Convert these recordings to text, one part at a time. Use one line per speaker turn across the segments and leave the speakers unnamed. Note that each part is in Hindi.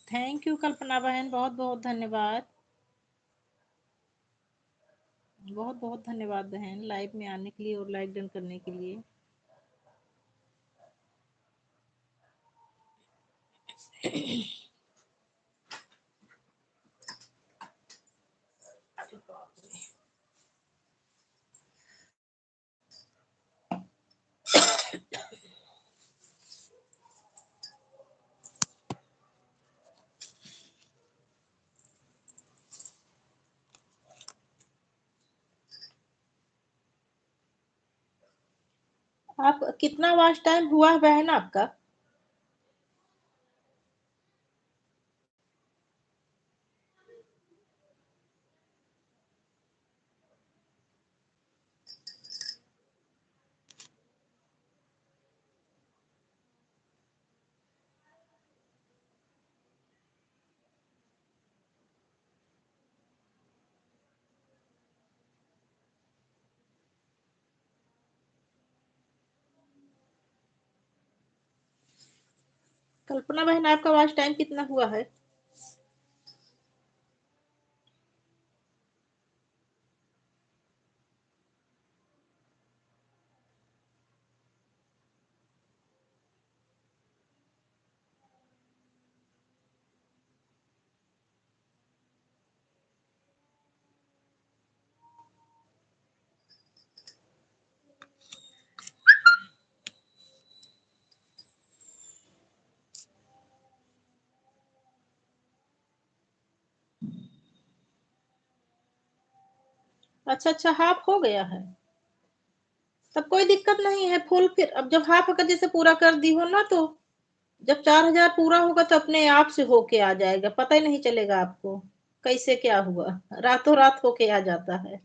थैंक यू कल्पना बहन, बहुत बहुत धन्यवाद। बहुत बहुत धन्यवाद बहन, लाइव में आने के लिए और लाइक डन करने के लिए। आप कितना वॉच टाइम हुआ है बहन आपका? कल्पना बहन, आपका वॉच टाइम कितना हुआ है? अच्छा अच्छा, हाफ हो गया है। तब कोई दिक्कत नहीं है, फुल फिर अब जब हाफ अगर जैसे पूरा कर दी हो ना, तो जब 4,000 पूरा होगा तो अपने आप से होके आ जाएगा, पता ही नहीं चलेगा आपको कैसे क्या हुआ। रातों रात होके आ जाता है।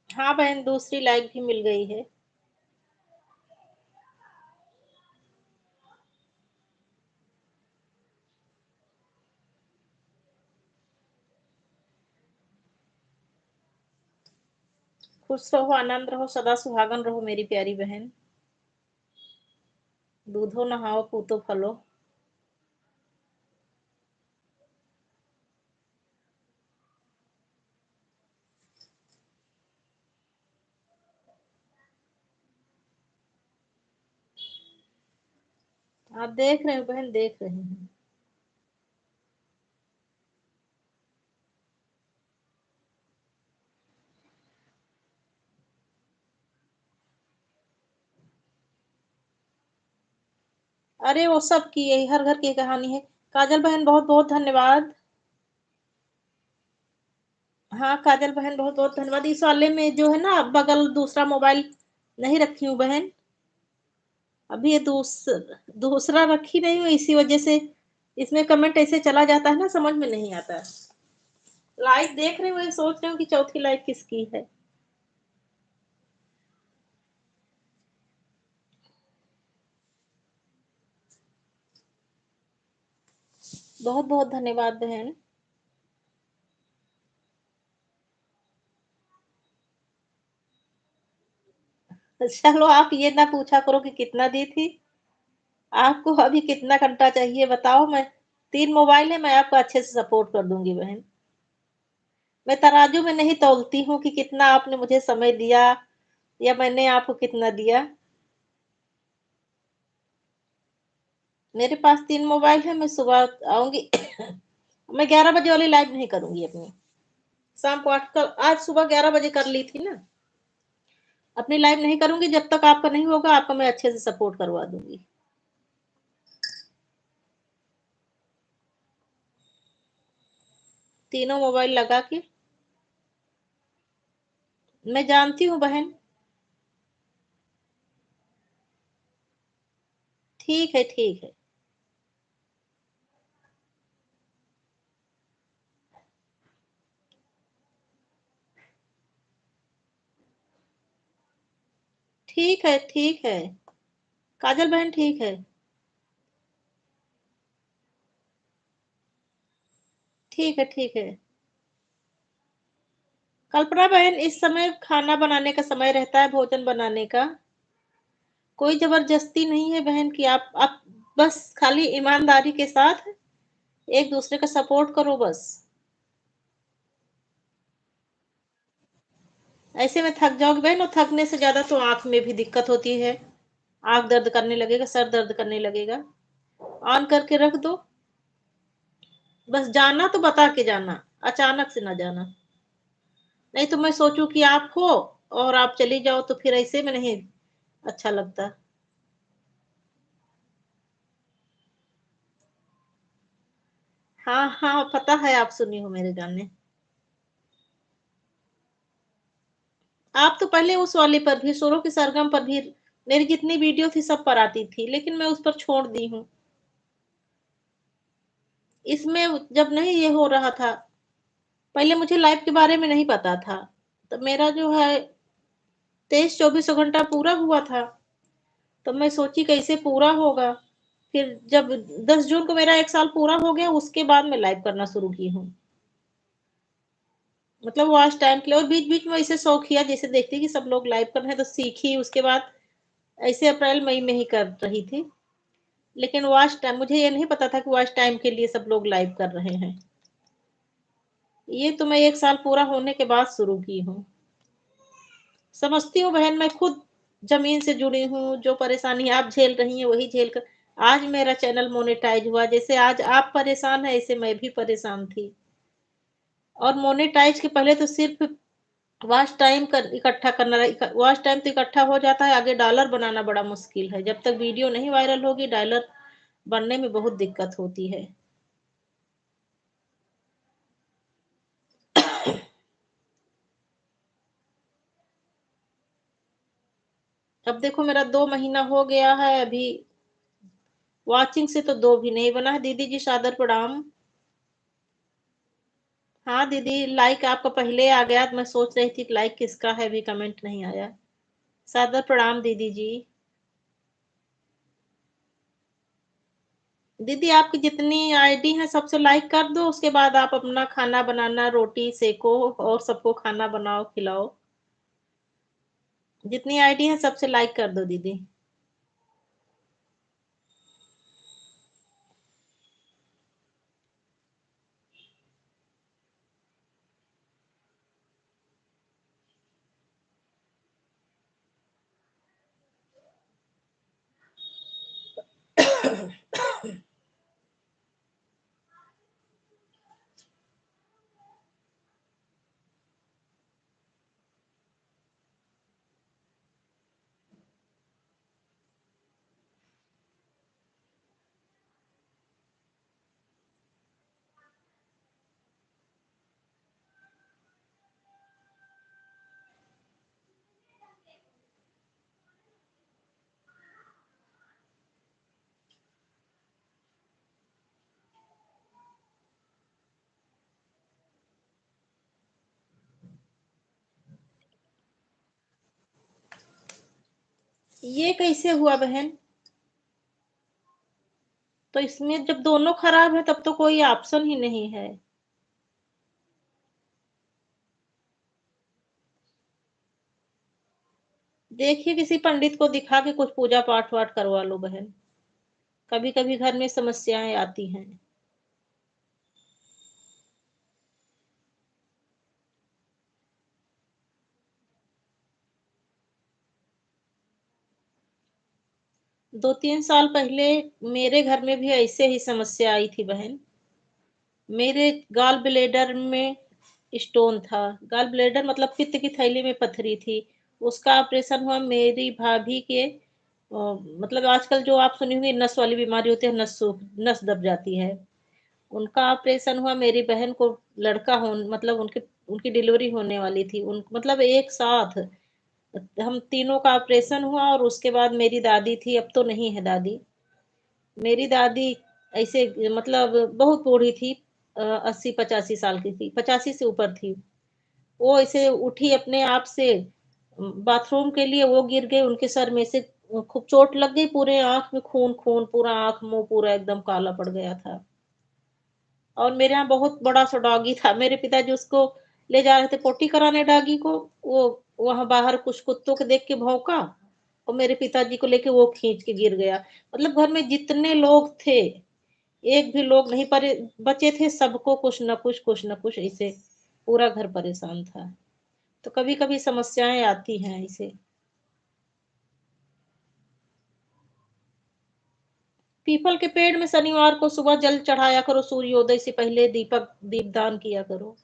हाँ बहन, दूसरी लाइक भी मिल गई है। खुश रहो, आनंद रहो, सदा सुहागन रहो मेरी प्यारी बहन। दूधो नहाओ, पूतो फलो। आप देख रहे हो बहन, देख रहे हैं। अरे वो सब की यही हर घर की कहानी है। काजल बहन, बहुत बहुत धन्यवाद। हाँ काजल बहन, बहुत बहुत धन्यवाद। इस वाले में जो है ना, बगल दूसरा मोबाइल नहीं रखी हूँ बहन। अभी ये दूसरा रखी नहीं हूँ, इसी वजह से इसमें कमेंट ऐसे चला जाता है ना, समझ में नहीं आता। लाइक देख रही हूँ, ये सोच रही हूँ कि चौथी लाइक किसकी है। बहुत बहुत धन्यवाद बहन। चलो, आप ये ना पूछा करो कि कितना दी थी। आपको अभी कितना घंटा चाहिए बताओ, मैं 3 मोबाइल है, मैं आपको अच्छे से सपोर्ट कर दूंगी बहन। मैं तराजू में नहीं तौलती हूँ कि कितना आपने मुझे समय दिया या मैंने आपको कितना दिया। मेरे पास 3 मोबाइल है, मैं सुबह आऊंगी। मैं 11 बजे वाली लाइव नहीं करूंगी अपनी। शाम को 8 का, आज सुबह 11 बजे कर ली थी ना। अपनी लाइव नहीं करूंगी जब तक आपका नहीं होगा, आपका मैं अच्छे से सपोर्ट करवा दूंगी। तीनों मोबाइल लगा के। मैं जानती हूँ बहन। ठीक है, ठीक है। ठीक है, ठीक है। काजल बहन ठीक है। ठीक है, ठीक है। कल्पना बहन, इस समय खाना बनाने का समय रहता है, भोजन बनाने का। कोई ज़बरदस्ती नहीं है बहन कि आप बस खाली ईमानदारी के साथ एक-दूसरे का सपोर्ट करो बस। ऐसे में थक जाओगे बहन, और थकने से ज़्यादा तो आँख में भी दिक्कत होती है। आँख दर्द करने लगेगा, सर दर्द करने लगेगा। ऑन करके रख दो। बस जाना तो बता के जाना, अचानक से ना जाना। नहीं तो मैं सोचूँ कि आप हो और आप चली जाओ, तो फिर ऐसे में नहीं अच्छा लगता। हाँ, हाँ, पता है आप सुनी हो मेरे गाने। आप तो पहले उस वाले पर भी, सुरों की सरगम पर भी, मेरी जितनी वीडियो थी सब पर आती थी, लेकिन मैं उस पर छोड़ दी हूँ। इसमें जब नहीं ये हो रहा था, पहले मुझे लाइव के बारे में नहीं पता था। तो मेरा जो है 23-24 घंटा पूरा हुआ था। तो मैं सोची कैसे पूरा होगा। फिर जब 10 जून को मेरा 1 साल पूरा हो गया, उसके बाद मैं लाइव करना शुरू की हूँ। मतलब वॉच टाइम के लिए, और बीच-बीच में ऐसे शौकिया जैसे देखती कि सब लोग लाइव कर रहे हैं तो सीखी, उसके बाद ऐसे अप्रैल मई में ही कर रही थी। लेकिन वॉच टाइम, मुझे ये नहीं पता था कि वॉच टाइम के लिए सब लोग लाइव कर रहे हैं। ये तो मैं 1 साल पूरा होने के बाद शुरू की हूँ। समझती हूँ बहन, मैं खुद ज़मीन से जुड़ी हूँ, जो परेशानी आप झेल रही हैं वही झेल कर आज मेरा चैनल मोनेटाइज़ हुआ। जैसे आज आप परेशान हैं, ऐसे मैं भी परेशान थी। और मोनेटाइज़ के पहले तो सिर्फ़ वॉच टाइम कर इकट्ठा करना वॉच टाइम तो इकट्ठा हो जाता है, आगे डॉलर बनाना बड़ा मुश्किल है। जब तक वीडियो नहीं वायरल होगी, डॉलर बनने में बहुत दिक्कत होती है। अब देखो मेरा 2 महीना हो गया है अभी, वॉचिंग से तो 2 भी नहीं बना है। दीदी जी सादर प्रणाम। हाँ दीदी, लाइक आपका पहले आ गया, तो मैं सोच रही थी कि लाइक किसका है, अभी कमेंट नहीं आया। सादर प्रणाम दीदी जी। दीदी आपकी जितनी आईडी है सबसे लाइक कर दो, उसके बाद आप अपना खाना बनाना, रोटी सेको और सबको खाना बनाओ, खिलाओ। जितनी आईडी है सबसे लाइक कर दो दीदी। ये कैसे हुआ बहन? तो इसमें जब दोनों खराब है तब तो कोई ऑप्शन ही नहीं है। देखिए किसी पंडित को दिखा के कुछ पूजा पाठ वाठ करवा लो बहन। कभी कभी घर में समस्याएं आती हैं। 2-3 साल पहले मेरे घर में भी ऐसे ही समस्या आई थी बहन। मेरे गॉल ब्लेडर में स्टोन था। गॉल ब्लेडर मतलब पित्त की थैली में पथरी थी। उसका ऑपरेशन हुआ मेरी भाभी के मतलब आजकल जो आप सुनी होंगी नस वाली बीमारी होती है, नस दब जाती है। उनका ऑपरेशन हुआ, मेरी बहन को लड़का हो मतलब उनके उनकी डिलीवरी होने वाली थी, उन मतलब एक साथ हम तीनों का ऑपरेशन हुआ और उसके बाद मेरी दादी थी, अब तो नहीं है दादी। मेरी दादी ऐसे मतलब बहुत बूढ़ी थी, 80-85 साल की थी, 85 से ऊपर थी। वो ऐसे उठी अपने आप से, बाथरूम के लिए वो गिर गए, उनके सर में से खूब चोट लग गई, पूरे आंख में खून खून, पूरा आंख मुंह पूरा एकदम काला पड़ गया था। और मेरे यहाँ बहुत बड़ा सा डॉगी था, मेरे पिताजी उसको ले जा रहे थे पोटी कराने डॉगी को, वो वहां बाहर कुछ कुत्तों के देख के भौंका और मेरे पिताजी को लेके वो खींच के गिर गया। मतलब घर में जितने लोग थे, एक भी लोग नहीं परे बचे थे, सबको कुछ न कुछ ऐसे पूरा घर परेशान था। तो कभी कभी समस्याएं आती हैं ऐसे। पीपल के पेड़ में शनिवार को सुबह जल चढ़ाया करो, सूर्योदय से पहले दीपदान किया करो।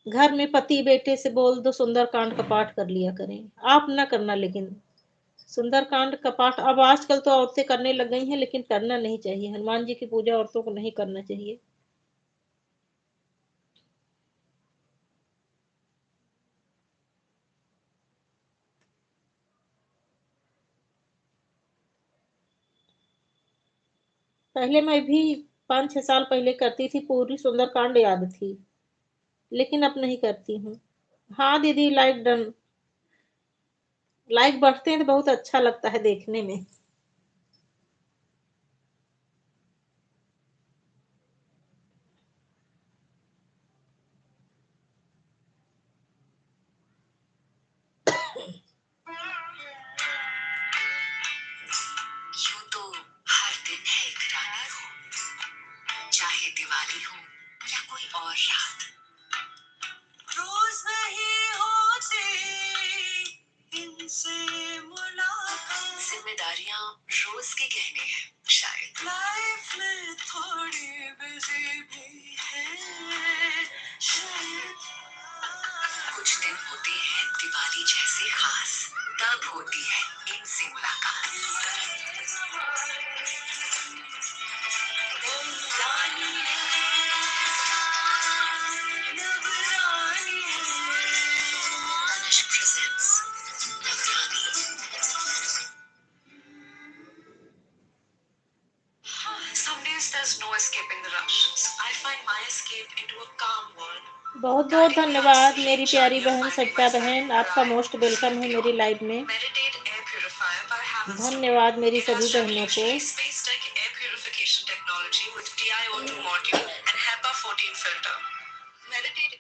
घर में पति बेटे से बोल दो सुंदरकांड का पाठ कर लिया करें। आप ना करना लेकिन, सुंदरकांड का पाठ अब आजकल तो औरतें करने लग गई हैं, लेकिन करना नहीं चाहिए। हनुमान जी की पूजा औरतों को नहीं करना चाहिए। पहले मैं भी 5-6 साल पहले करती थी, पूरी सुंदरकांड याद थी, लेकिन अब नहीं करती हूँ। हाँ दीदी, लाइक डन। लाइक बढ़ते हैं तो बहुत अच्छा लगता है देखने में।
यूं तो हर दिन है एक रानी हो, चाहे दिवाली हो या कोई और रात। रोज नहीं होती इनसे मुलाकात, जिम्मेदारियां रोज के कहने हैं शायद। लाइफ में थोड़ी बिजी भी है शायद। कुछ दिन होते हैं दिवाली जैसे खास, तब होती है इनसे मुलाकात। Some days there's no escaping the rush. So I find my escape into a calm world.
बहुत बहुत धन्यवाद मेरी प्यारी बहन सविता बहन, आपका मोस्ट वेलकम है मेरी लाइफ में।
Meditate air purifier by Havells.
धन्यवाद मेरी
It
सभी
has
बहनों को।
revolutionary space tech air purification technology with TiO2 module and HEPA 14 filter. Meditate.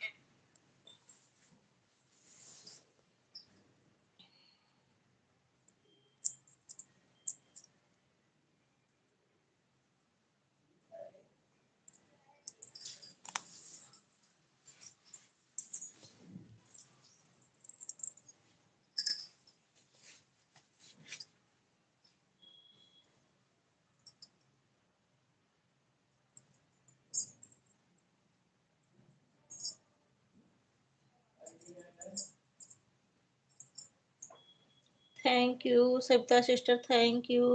Thank you Savita sister, thank you.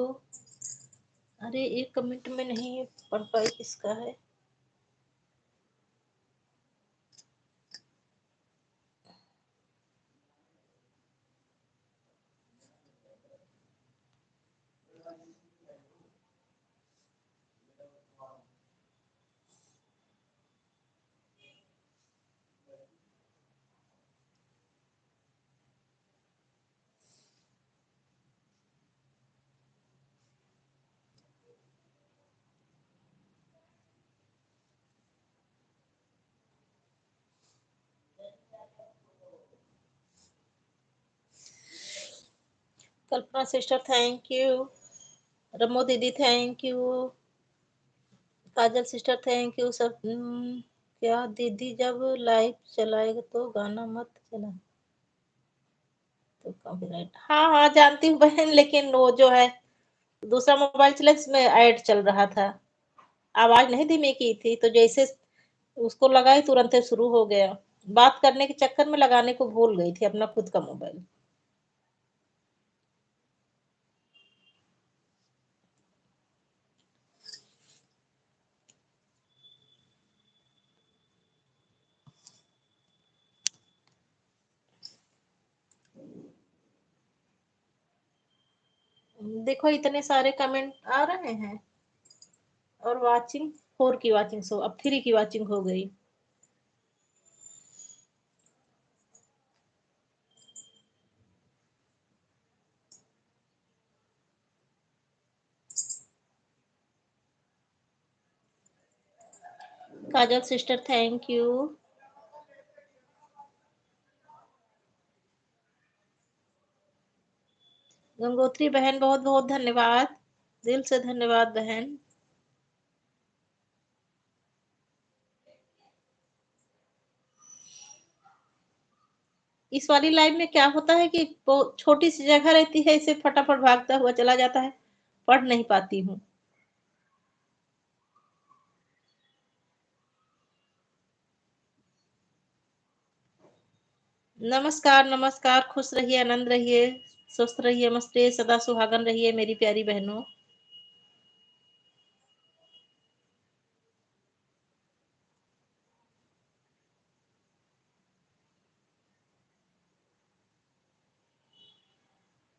अरे एक कमेंट में नहीं पढ़ पाई, किसका है? कल्पना सिस्टर थैंक यू, रमो दीदी thank you, Kajal sister thank you सब। क्या दीदी जब लाइव चलाएगा तो गाना मत चला तो कॉपीराइट? हाँ हाँ जानती हूँ बहन, लेकिन वो जो है दूसरा मोबाइल चला जिसमें ऐड चल रहा था, आवाज नहीं धीमी की थी, तो जैसे उसको लगाई तुरंत ही शुरू हो गया। बात करने के चक्कर में लगाने को भूल गई थी अपना खुद का मोबाइल। देखो इतने सारे कमेंट आ रहे हैं और वाचिंग 4 की वाचिंग, सो अब 3 की वाचिंग हो गई। काजल सिस्टर थैंक यू। गंगोत्री बहन बहुत बहुत धन्यवाद, दिल से धन्यवाद बहन। इस वाली लाइव में क्या होता है कि वो छोटी सी जगह रहती है, इसे फटाफट भागता हुआ चला जाता है, पढ़ नहीं पाती हूँ। नमस्कार नमस्कार, खुश रहिए, आनंद रहिए, स्वस्थ रहिए, मस्त रहिए, सदा सुहागन रहिए मेरी प्यारी बहनों।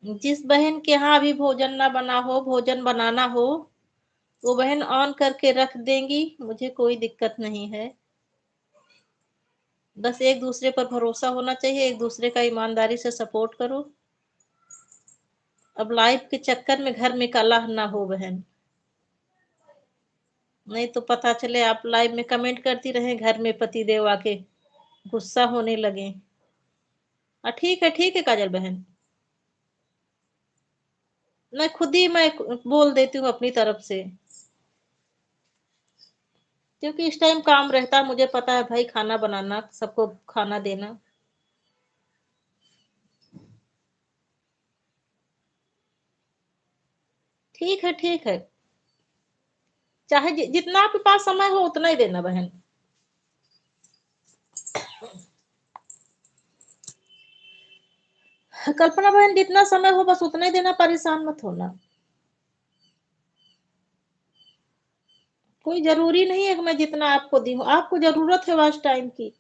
जिस बहन के यहाँ अभी भोजन ना बना हो, भोजन बनाना हो, वो बहन ऑन करके रख देंगी, मुझे कोई दिक्कत नहीं है। बस एक दूसरे पर भरोसा होना चाहिए, एक दूसरे का ईमानदारी से सपोर्ट करो। अब लाइव के चक्कर में घर में कलह ना हो बहन, नहीं तो पता चले आप लाइव में कमेंट करती रहे, घर में पति देव आके गुस्सा होने लगे। ठीक है काजल बहन, मैं खुद ही मैं बोल देती हूँ अपनी तरफ से, क्योंकि इस टाइम काम रहता है, मुझे पता है भाई, खाना बनाना, सबको खाना देना। ठीक है, चाहे जितना आपके पास समय हो उतना ही देना बहन। कल्पना बहन जितना समय हो बस उतना ही देना, परेशान मत होना। कोई जरूरी नहीं है कि मैं जितना आपको दी हूँ, आपको जरूरत है वास्ट टाइम की।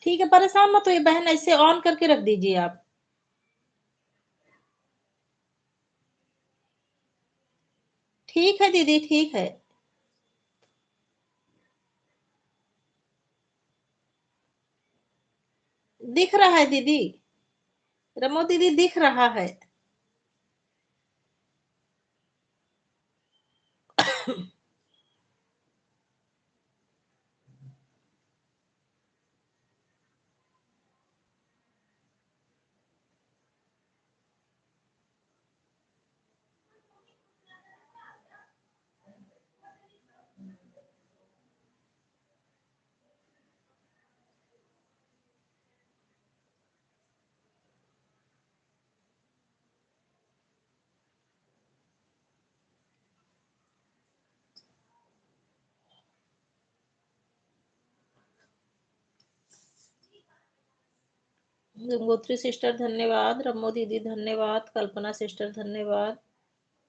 ठीक है, परेशान मत होइए बहन, ऐसे ऑन करके रख दीजिए आप। ठीक है दीदी, ठीक है। दिख रहा है दीदी, रमो दीदी दिख रहा है। गंगोत्री सिस्टर धन्यवाद, रमो दीदी धन्यवाद, कल्पना सिस्टर धन्यवाद,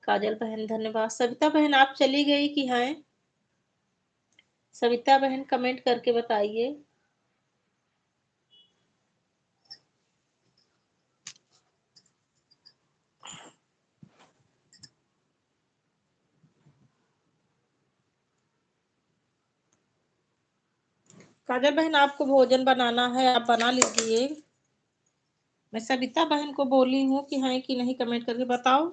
काजल बहन धन्यवाद। सविता बहन आप चली गई कि हैं? सविता बहन कमेंट करके बताइए। काजल बहन आपको भोजन बनाना है, आप बना लीजिए। मैं सविता बहन को बोली हूँ कि हैं कि नहीं, कमेंट करके बताओ।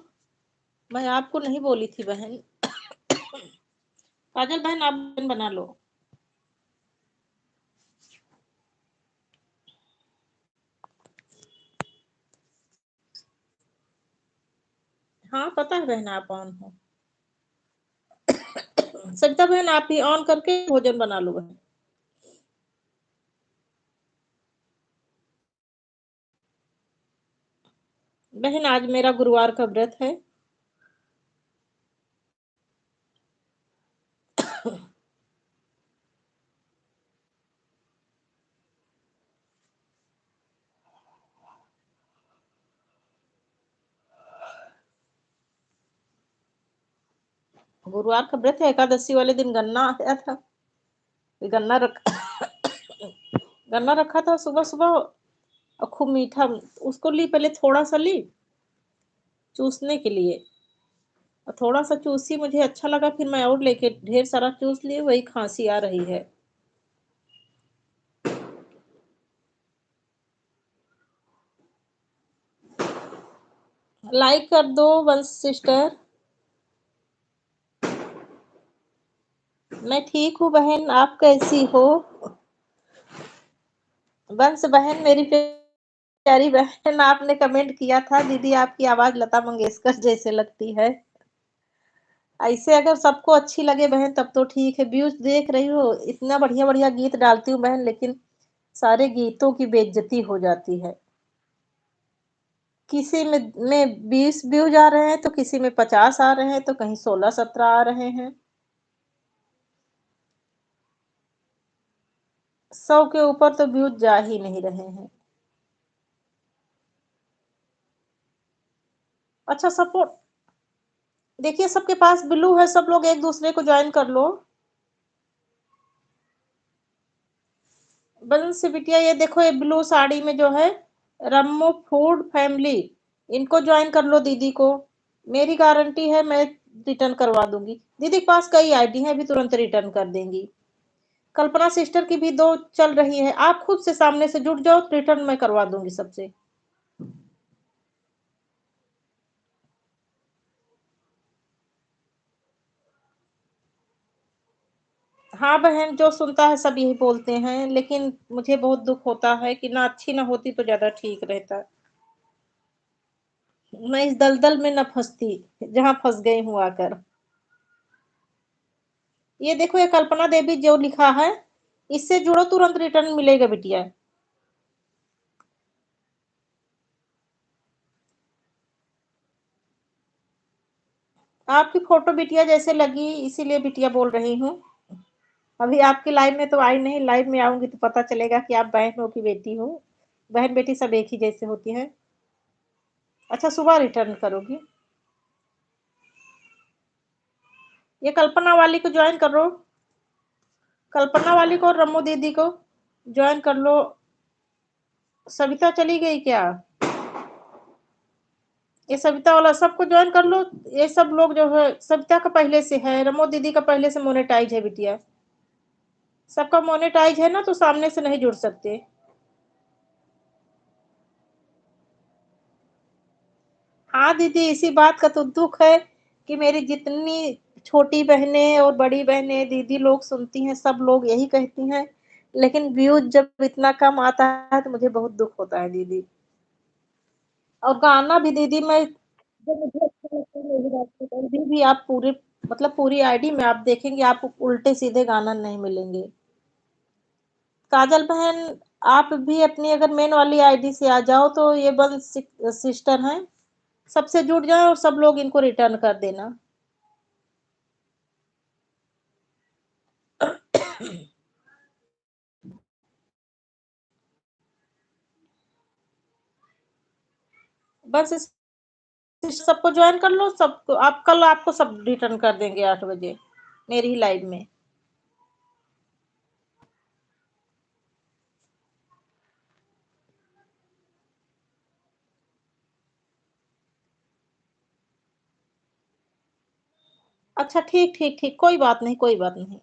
मैं आपको नहीं बोली थी बहन। काजल बहन आप भोजन बना लो। हाँ पता है बहन, आप ऑन हो। सविता बहन आप ही ऑन करके भोजन बना लो बहन। बहन आज मेरा गुरुवार का व्रत है। गुरुवार का व्रत है, एकादशी वाले दिन गन्ना आया था, गन्ना रख गन्ना रखा था सुबह सुबह, और खूब मीठा, उसको ली, पहले थोड़ा सा ली चूसने के लिए, और थोड़ा सा चूसी, मुझे अच्छा लगा, फिर मैं और लेके ढेर सारा चूस लिए, वही खांसी आ रही है। लाइक कर दो वंश सिस्टर। मैं ठीक हूँ बहन, आप कैसी हो? वंश बहन, मेरी प्यारी बहन, आपने कमेंट किया था दीदी आपकी आवाज लता मंगेशकर जैसे लगती है। ऐसे अगर सबको अच्छी लगे बहन तब तो ठीक है। व्यूज देख रही हो, इतना बढ़िया बढ़िया गीत डालती हूँ बहन, लेकिन सारे गीतों की बेइज्जती हो जाती है। किसी में 20 व्यूज आ रहे हैं, तो किसी में 50 आ रहे हैं, तो कहीं 16-17 आ रहे हैं। 100 के ऊपर तो व्यूज जा ही नहीं रहे हैं। अच्छा, सपोर्ट देखिए, सबके पास ब्लू है, सब लोग एक दूसरे को ज्वाइन कर लो। बदन से बिटिया, ये देखो, ये ब्लू साड़ी में जो है, रम्मो फूड फैमिली, इनको ज्वाइन कर लो दीदी को। मेरी गारंटी है, मैं रिटर्न करवा दूंगी। दीदी के पास कई आईडी है, अभी तुरंत रिटर्न कर देंगी। कल्पना सिस्टर की भी 2 चल रही है, आप खुद से सामने से जुट जाओ, रिटर्न मैं करवा दूंगी सबसे। हाँ बहन, जो सुनता है सब यही बोलते हैं, लेकिन मुझे बहुत दुख होता है कि ना अच्छी ना होती तो ज्यादा ठीक रहता। मैं इस दलदल में न फंसती जहां फंस गई हूँ आकर। ये देखो, ये कल्पना देवी जो लिखा है, इससे जुड़ो, तुरंत रिटर्न मिलेगा बिटिया। आपकी फोटो बिटिया जैसे लगी, इसीलिए बिटिया बोल रही हूँ। अभी आपकी लाइव में तो आई नहीं, लाइव में आऊंगी तो पता चलेगा कि आप बहनों की बेटी हो। बहन बेटी सब एक ही जैसे होती है। अच्छा, सुबह रिटर्न करोगी? ये कल्पना वाली को ज्वाइन कर लो, कल्पना वाली को और रमो दीदी को ज्वाइन कर लो। सविता चली गई क्या? ये सविता वाला सबको ज्वाइन कर लो। ये सब लोग जो है, सविता का पहले से है, रमो दीदी का पहले से मोनेटाइज है बिटिया। सबका मोनेटाइज है ना, तो सामने से नहीं जुड़ सकते। हाँ दीदी, इसी बात का तो दुख है कि मेरी जितनी छोटी बहनें और बड़ी बहनें दीदी लोग सुनती हैं, सब लोग यही कहती हैं, लेकिन व्यूज जब इतना कम आता है तो मुझे बहुत दुख होता है दीदी। और गाना भी दीदी, मैं जो मुझे अच्छा लगता है, मेरी बात को कभी भी आप पूरे, मतलब पूरी आईडी में आप देखेंगे, आपको उल्टे सीधे गाना नहीं मिलेंगे। काजल बहन, आप भी अपनी अगर मेन वाली आईडी से आ जाओ, तो ये बंद सिस्टर हैं, सबसे जुड़ जाओ और सब लोग इनको रिटर्न कर देना। बस सबको ज्वाइन कर लो, सबको आप कल, आपको सब रिटर्न कर देंगे 8 बजे मेरी ही लाइव में। अच्छा, ठीक ठीक ठीक, कोई बात नहीं, कोई बात नहीं।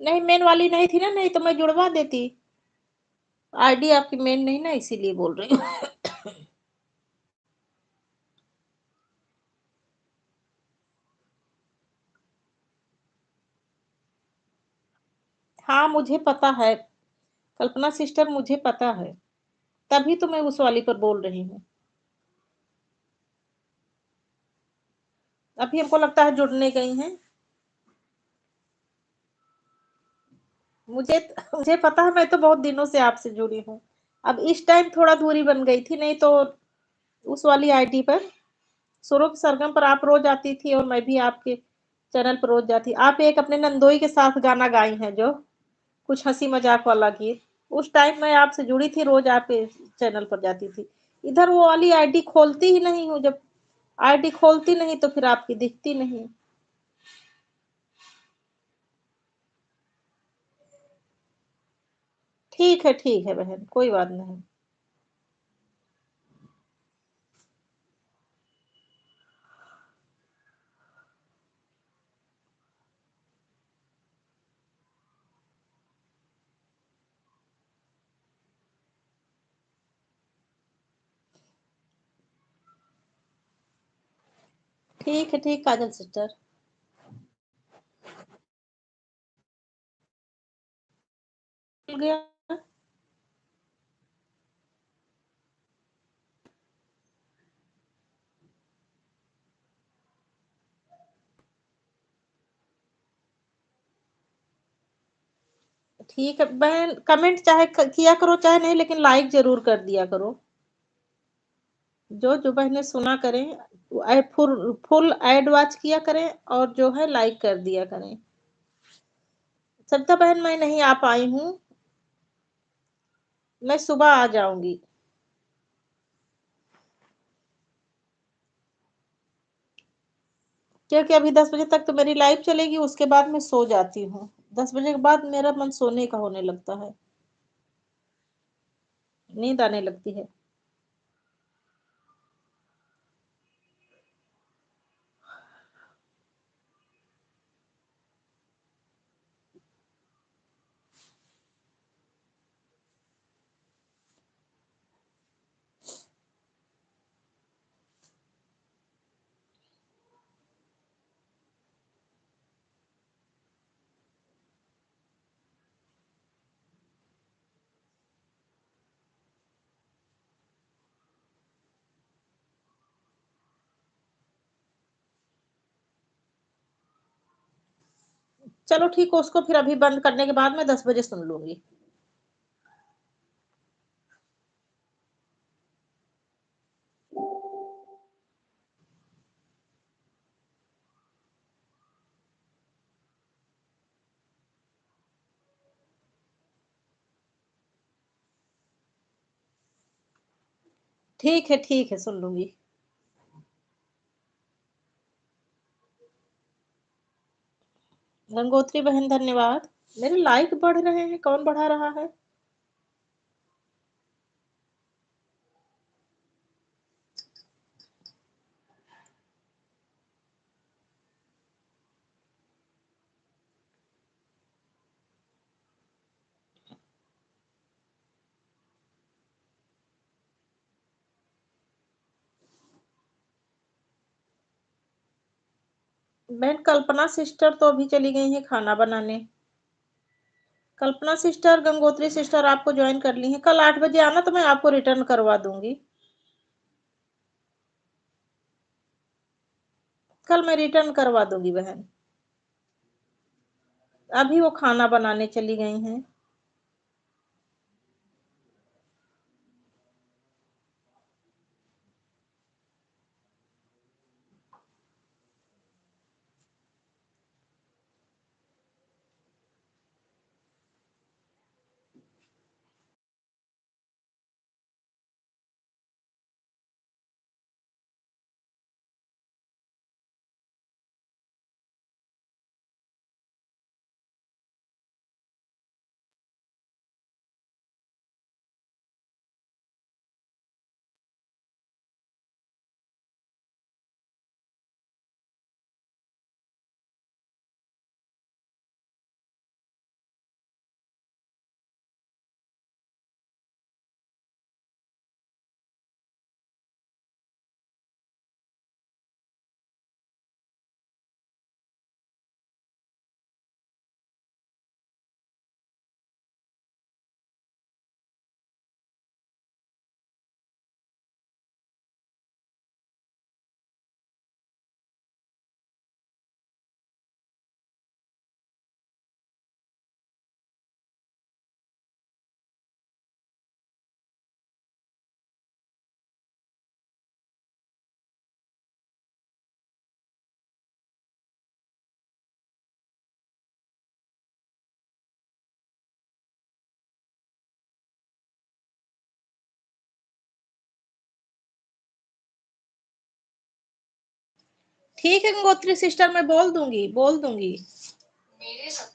नहीं, मेन वाली नहीं थी ना, नहीं तो मैं जुड़वा देती। आईडी आपकी मेन नहीं ना, इसीलिए बोल रही हूँ। हाँ, मुझे पता है कल्पना सिस्टर, मुझे पता है, तभी तो मैं उस वाली पर बोल रही हूँ। अभी हमको लगता है जुड़ने गई हैं। मुझे मुझे पता है, मैं तो बहुत दिनों से आपसे जुड़ी हूँ। अब इस टाइम थोड़ा दूरी बन गई थी, नहीं तो उस वाली आईडी पर, सुरों की सरगम पर आप रोज आती थी, और मैं भी आपके चैनल पर रोज जाती। आप एक अपने नंदोई के साथ गाना गाई हैं, जो कुछ हंसी मजाक वाला गीत, उस टाइम मैं आपसे जुड़ी थी, रोज आपके चैनल पर जाती थी। इधर वो वाली आईडी खोलती ही नहीं हूँ, जब आईडी खोलती नहीं तो फिर आपकी दिखती नहीं। ठीक है बहन, कोई बात नहीं। ठीक है, ठीक काजल सिस्टर। मिल गया। ठीक है बहन, कमेंट चाहे किया करो चाहे नहीं, लेकिन लाइक जरूर कर दिया करो। जो जो बहनें सुना करें, फुल फुल एड वॉच किया करें, और जो है लाइक कर दिया करें। सविता बहन मैं नहीं आ पाई हूँ, मैं सुबह आ जाऊंगी। क्योंकि अभी 10 बजे तक तो मेरी लाइव चलेगी, उसके बाद मैं सो जाती हूँ। 10 बजे के बाद मेरा मन सोने का होने लगता है, नींद आने लगती है। चलो ठीक है, उसको फिर अभी बंद करने के बाद मैं 10 बजे सुन लूंगी। ठीक है सुन लूंगी। गंगोत्री बहन धन्यवाद। मेरे लाइक बढ़ रहे हैं, कौन बढ़ा रहा है? बहन कल्पना सिस्टर तो अभी चली गई है खाना बनाने। कल्पना सिस्टर, गंगोत्री सिस्टर आपको ज्वाइन कर ली है। कल 8 बजे आना तो मैं आपको रिटर्न करवा दूंगी। कल मैं रिटर्न करवा दूंगी बहन। अभी वो खाना बनाने चली गई हैं। ठीक है गंगोत्री सिस्टर, मैं बोल दूंगी
मेरे सब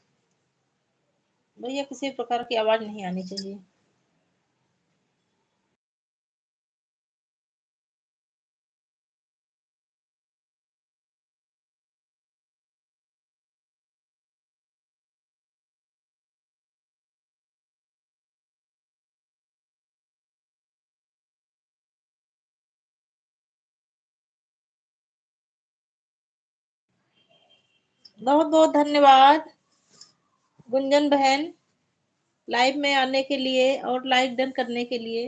भैया किसी प्रकार की आवाज नहीं आनी चाहिए। बहुत बहुत धन्यवाद गुंजन बहन, लाइव में आने के लिए और लाइक डन करने के लिए।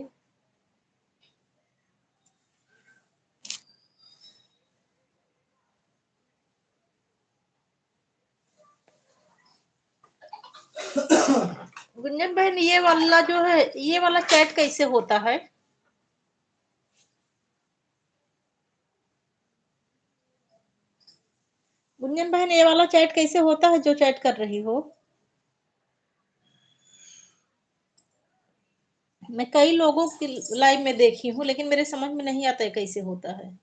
गुंजन बहन, ये वाला जो है, ये वाला चैट कैसे होता है? गुंजन बहन, ये वाला चैट कैसे होता है जो चैट कर रही हो? मैं कई लोगों की लाइव में देखी हूँ, लेकिन मेरे समझ में नहीं आता है कैसे होता है।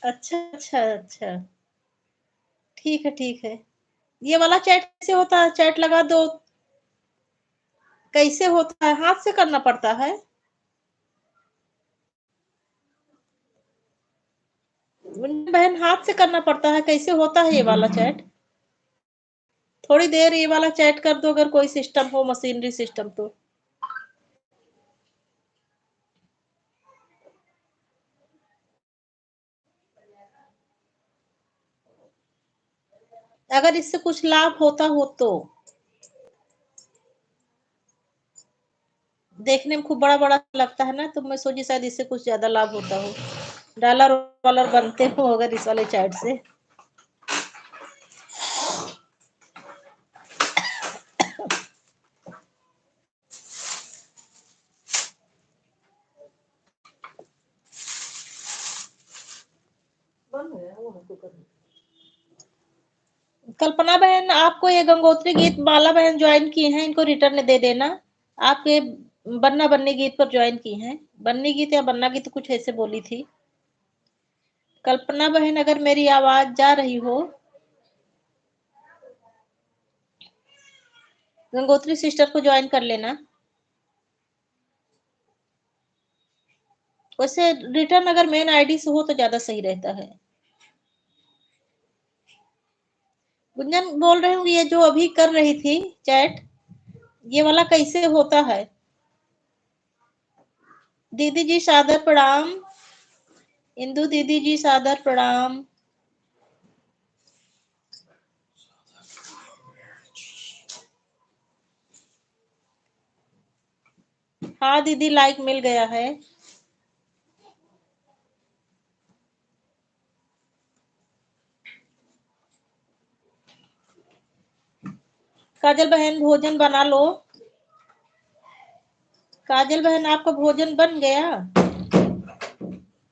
अच्छा अच्छा अच्छा, ठीक है ठीक है। ये वाला चैट कैसे होता है? चैट लगा दो, कैसे होता है? हाथ से करना पड़ता है? बहन, हाथ से करना पड़ता है? कैसे होता है ये वाला चैट? थोड़ी देर ये वाला चैट कर दो, अगर कोई सिस्टम हो, मशीनरी सिस्टम तो। अगर इससे कुछ लाभ होता हो तो। देखने में खूब बड़ा बड़ा लगता है ना, तो मैं सोची शायद इससे कुछ ज्यादा लाभ होता हो, डॉलर वॉलर बनते हो अगर इस वाले चैट से। कल्पना बहन, आपको ये गंगोत्री गीत बाला बहन ज्वाइन की हैं, इनको रिटर्न दे देना। आप ये बन्ना बन्नी गीत पर ज्वाइन की हैं। बन्नी गीत या बन्ना गीत कुछ ऐसे बोली थी। कल्पना बहन, अगर मेरी आवाज जा रही हो, गंगोत्री सिस्टर को ज्वाइन कर लेना। वैसे रिटर्न अगर मेन आईडी से हो तो ज्यादा सही रहता है। गुंजन बोल रही हूँ, ये जो अभी कर रही थी चैट, ये वाला कैसे होता है? दीदी जी सादर प्रणाम। इंदु दीदी जी सादर प्रणाम। हाँ दीदी, लाइक मिल गया है। काजल बहन, भोजन बना लो। काजल बहन, आपका भोजन बन गया?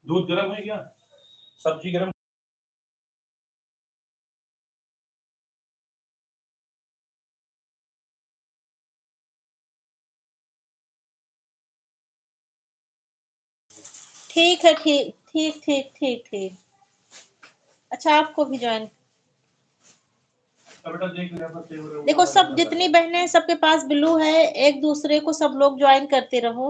दूध गर्म है क्या? सब्जी गर्म?
ठीक है, ठीक ठीक ठीक ठीक ठीक। अच्छा, आपको भी ज्वाइन। देखो, सब जितनी बहनें हैं सबके पास ब्लू है, एक दूसरे को सब लोग ज्वाइन करते रहो।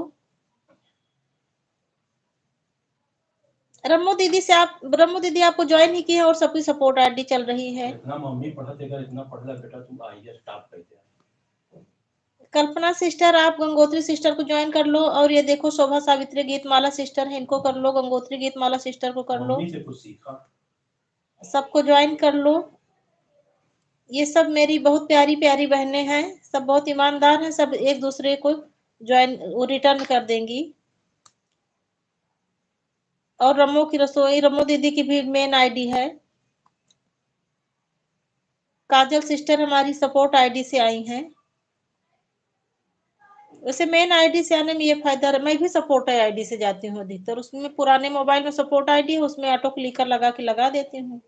रम्मू दीदी से आप, रम्मू दीदी आपको ज्वाइन ही की है और सबकी सपोर्ट आईडी चल रही है।
इतना मम्मी पढ़ा देगा, इतना पढ़ ले बेटा, तुम आई स्टाफ कहते हैं।
कल्पना सिस्टर, आप गंगोत्री सिस्टर को ज्वाइन कर लो। और ये देखो शोभा सावित्री गीतमाला सिस्टर है, इनको कर लो। गंगोत्री गीतमाला सिस्टर को कर लो।
मम्मी से कुछ सीखा।
सबको ज्वाइन कर लो। ये सब मेरी बहुत प्यारी प्यारी बहनें हैं, सब बहुत ईमानदार हैं, सब एक दूसरे को ज्वाइन रिटर्न कर देंगी। और रमो की रसोई, रमो दीदी की भी मेन आईडी है। काजल सिस्टर हमारी सपोर्ट आईडी से आई हैं। वैसे मेन आईडी से आने में ये फायदा है, मैं भी सपोर्ट आईडी से जाती हूँ अधिकतर। उसमें पुराने मोबाइल में सपोर्ट आईडी है, उसमें ऑटो क्लिकर लगा के लगा देती हूँ।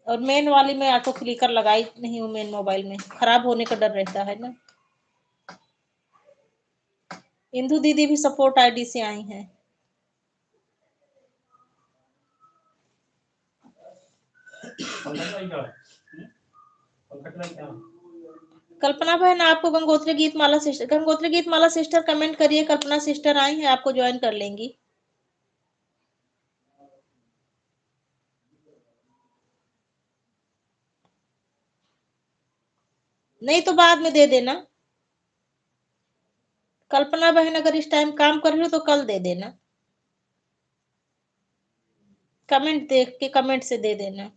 और मेन वाली में ऑटो क्लिकर लगाई नहीं हूँ, मेन मोबाइल में खराब होने का डर रहता है ना। इंदु दीदी भी सपोर्ट आईडी से आई हैं। कल्पना बहन, आपको गंगोत्री गीतमाला सिस्टर कमेंट करिए। कल्पना सिस्टर आई हैं, आपको ज्वाइन कर लेंगी। नहीं तो बाद में दे देना। कल्पना बहन अगर इस टाइम काम कर रही हो तो कल दे देना। कमेंट देख के कमेंट से दे देना।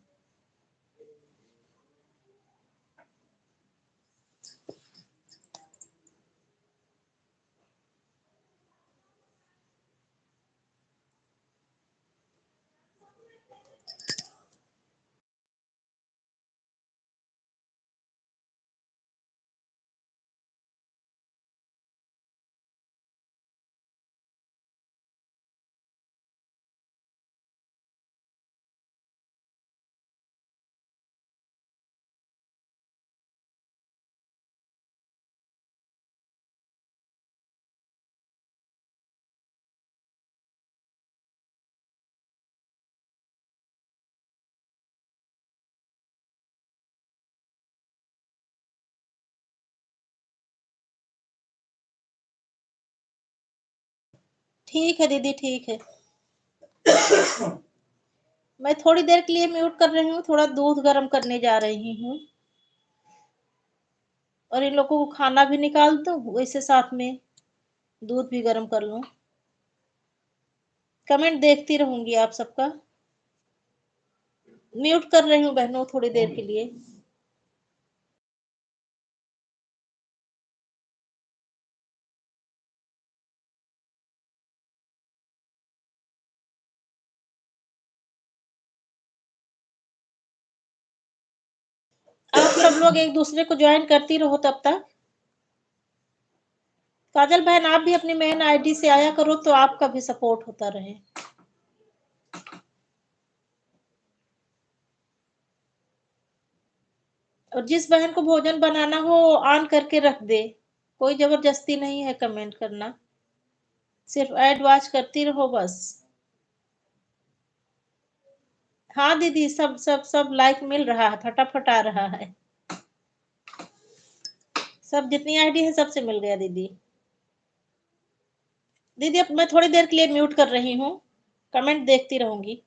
ठीक है दीदी, ठीक है। मैं थोड़ी देर के लिए म्यूट कर रही हूँ, थोड़ा दूध गर्म करने जा रही हूँ। और इन लोगों को खाना भी निकाल दूँ, वैसे साथ में दूध भी गर्म कर लूँ। कमेंट देखती रहूंगी आप सबका। म्यूट कर रही हूँ बहनों थोड़ी देर के लिए। आप सब लोग एक दूसरे को ज्वाइन करती रहो तब तक। काजल बहन, आप भी अपनी मेन आईडी से आया करो तो आपका भी सपोर्ट होता रहे। और जिस बहन को भोजन बनाना हो ऑन करके रख दे। कोई जबरदस्ती नहीं है कमेंट करना, सिर्फ ऐड वॉच करती रहो बस। हाँ दीदी, सब सब सब लाइक मिल रहा है, फटाफट आ रहा है। सब जितनी आईडी है सबसे मिल गया दीदी। दीदी अब मैं थोड़ी देर के लिए म्यूट कर रही हूँ, कमेंट देखती रहूंगी।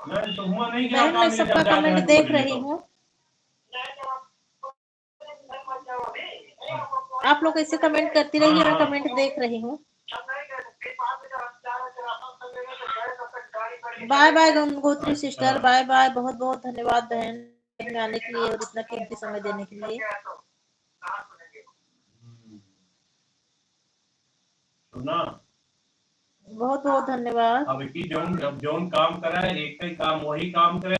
मैं तो हुआ नहीं कि
बहन मैं सबका कमेंट देख रही हूँ। आप लोग ऐसे कमेंट करती रहिए, मैं कमेंट देख रही हूँ। Bye bye Gangotri sister, bye bye. बहुत बहुत धन्यवाद बहन में आने के लिए और इतना कीमती समय देने के लिए।
सुना,
बहुत बहुत धन्यवाद।
अब की जोन काम करा है, एक ही काम वही काम करे।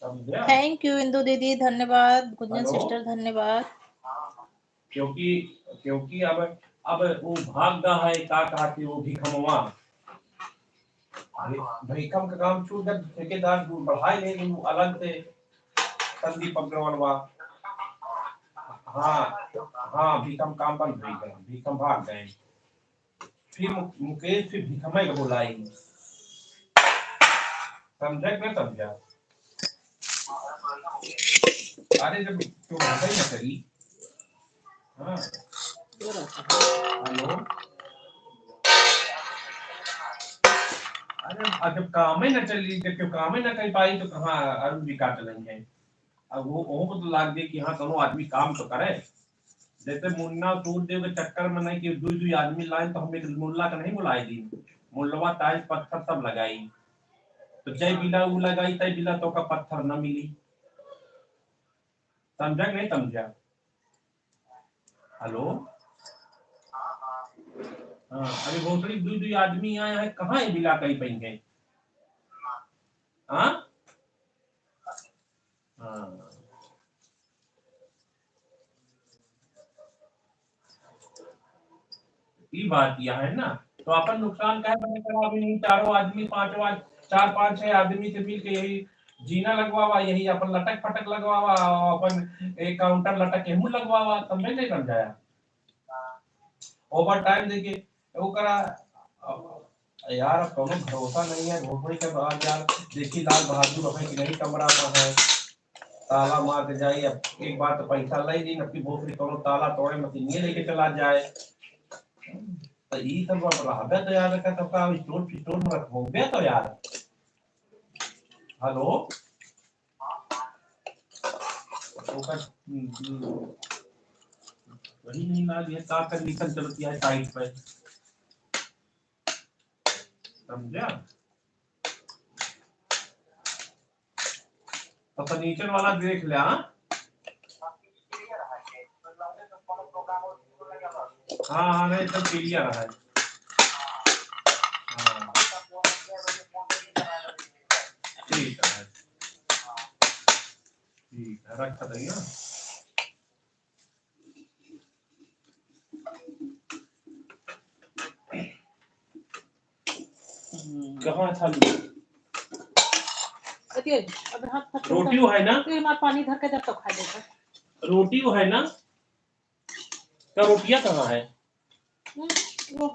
समझा?
थैंक यू इंदु दीदी, धन्यवाद। गुंजन
हेलो,
सिस्टर धन्यवाद।
क्योंकि क्योंकि अब वो भाग गया है, का कहते वो भिखमवा भिखम का काम छूट गया, ठेकेदार बढ़ाए नहीं, वो अलग से संदीप अग्रवाल। हाँ हाँ, भिखम काम बंद हो गया, भिखम भाग गए। फिर मुकेश फिर भिखमे को बुलाई, समझा कि नहीं समझा? अरे जब तो भाई ना करी। हाँ हेलो, अरे जब काम ही ना चली, जब क्यों काम ही ना कर पाई तो कहाँ अरुण जी काट लेंगे। अब वो को तो लाग दे कि हाँ दोनों आदमी काम तो करे। जैसे मुन्ना सूरदेव के चक्कर में नहीं कि दू आदमी लाए, तो हम एक मुल्ला का नहीं बुलाए दी, मुल्लवा टाइल्स पत्थर सब लगाई, तो जय बिला वो लगाई तय बिला तो का पत्थर न मिली। समझा कि नहीं समझा? हेलो, हाँ अभी भोसड़ी दू आदमी आए हैं, कहाँ है बिला कहीं पाएंगे? हाँ हाँ, ये बात यह है ना। तो अपन नुकसान क्या बने करा, अभी नहीं चारों आदमी पांचवा, चार पांच छह आदमी से मिल के यही जीना लगवावा, यही अपन लटक फटक लगवावा, अपन एक काउंटर लटक के मुंह लगवावा, समझे नहीं समझाया? ओवर टाइम देखिए वो करा। यार अब कोनो भरोसा नहीं है भोसड़ी के बाद यार। देखी लाल बहादुर अपने कि नहीं कमरा पर है, ताला मार के जाई, अब एक बार तो पैसा ले ली, नपी भोसड़ी कोनो ताला तोड़े मशीन लेके चला जाए। तो ये सब अब रहबे तो यार का सबका स्टोर स्टोर में रखोगे तो यार। हेलो, ओकर वही नहीं ना ये का कंडीशन चलती है साइट पे, समझा? तो फर्नीचर वाला देख ले। हाँ हाँ हाँ, नहीं सब क्लियर है। हाँ ठीक है, ठीक है, रख दिया। कहाँ था
अब हाथ
रोटी वो है ना,
तो पानी धर के जब तो खा देगा।
रोटी वो है ना, क्या रोटियां कहाँ है?
वो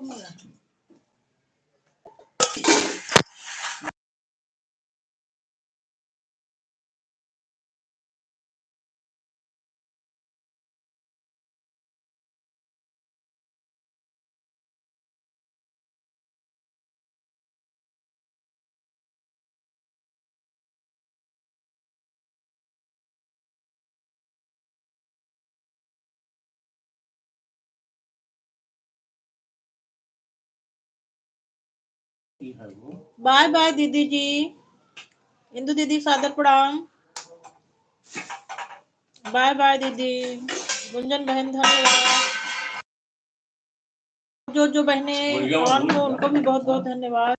बाय बाय दीदी जी, इंदु दीदी सादर प्रणाम। बाय बाय दीदी, गुंजन बहन धन्यवाद। जो बहने ऑन हो उनको भी बहुत बहुत धन्यवाद।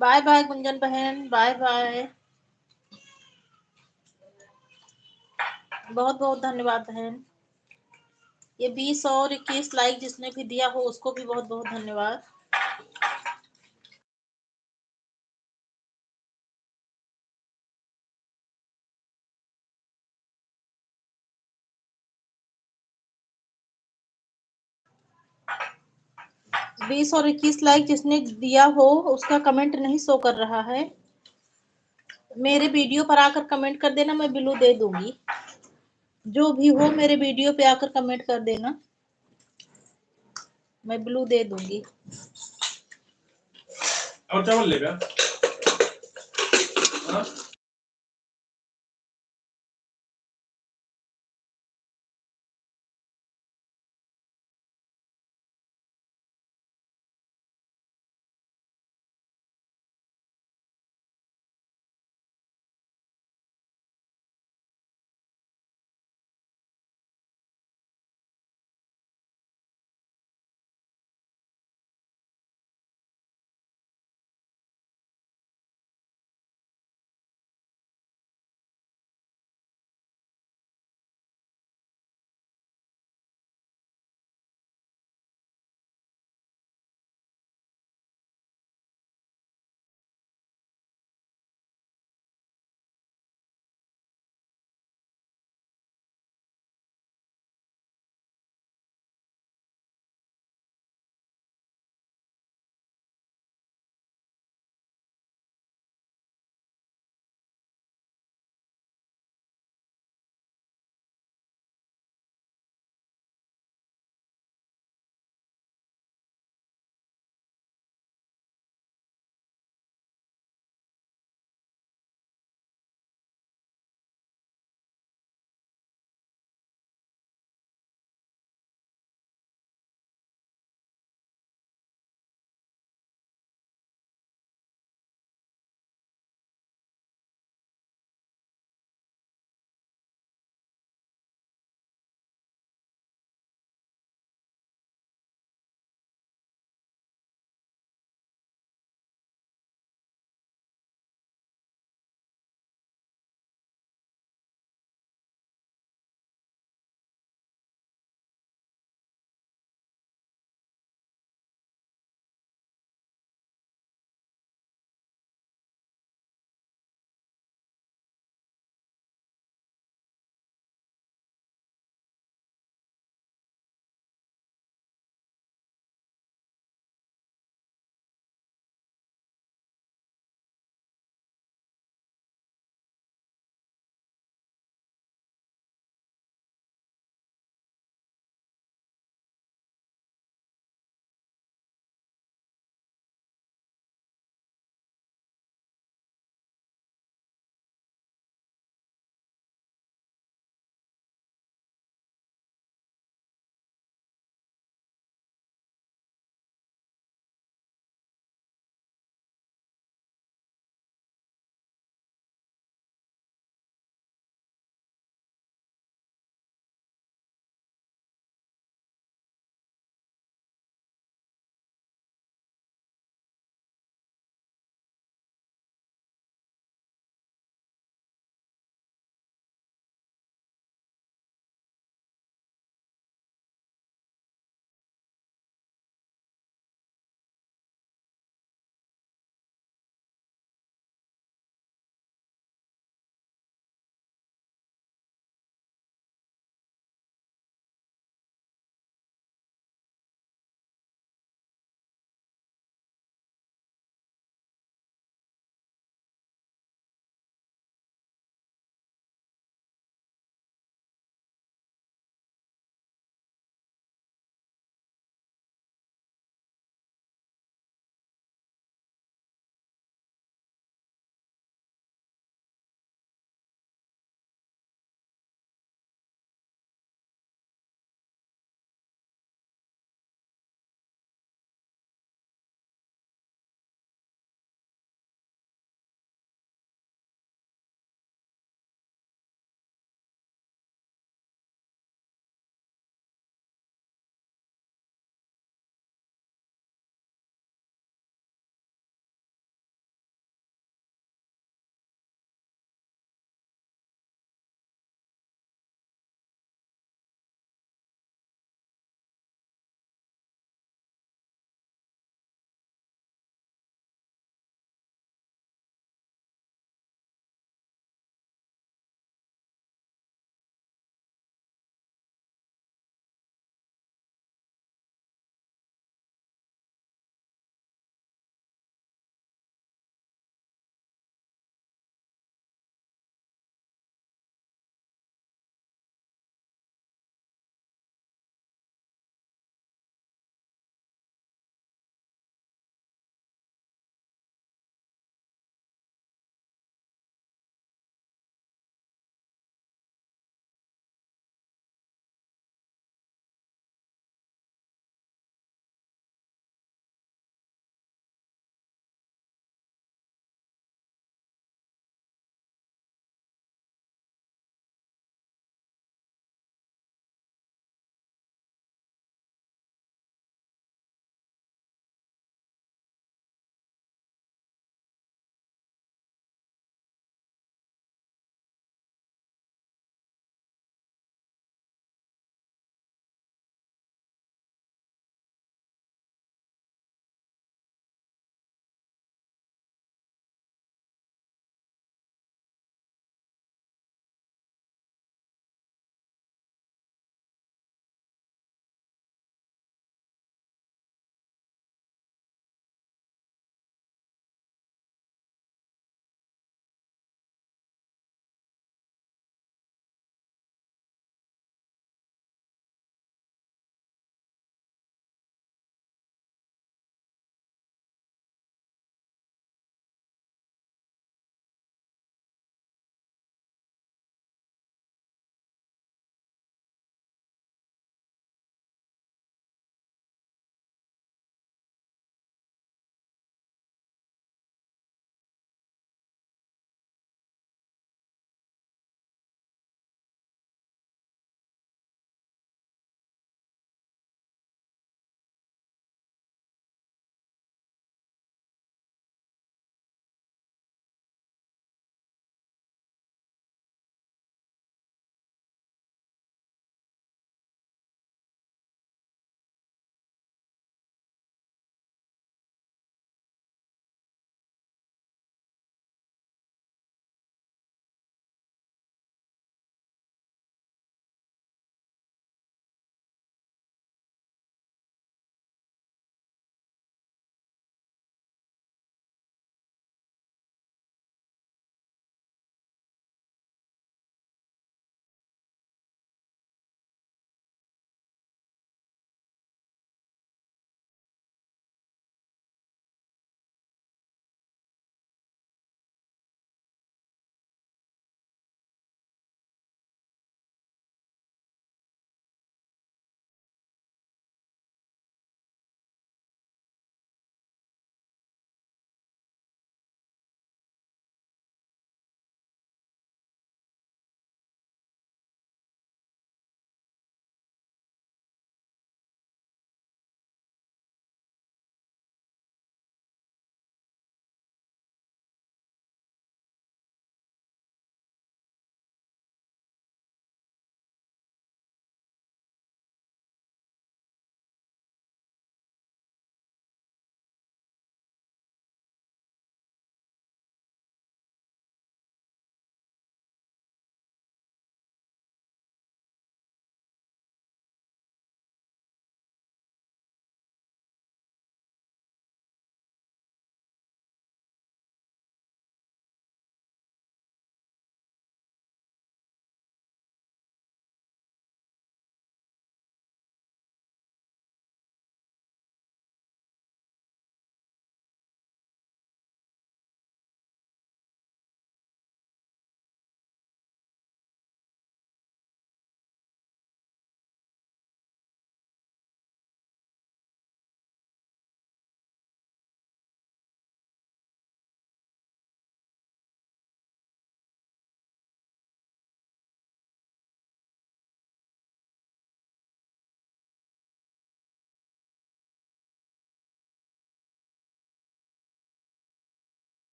बाय बाय गुंजन बहन, बाय बाय। बहुत बहुत धन्यवाद बहन। ये 20 और 21 लाइक जिसने भी दिया हो उसको भी बहुत बहुत धन्यवाद। बीस और 21 लाइक जिसने दिया हो उसका कमेंट नहीं शो कर रहा है। मेरे वीडियो पर आकर कमेंट कर देना, मैं ब्लू दे दूंगी। जो भी हो मेरे वीडियो पे आकर कमेंट कर देना, मैं ब्लू दे दूंगी।
और चावल लेगा? हाँ?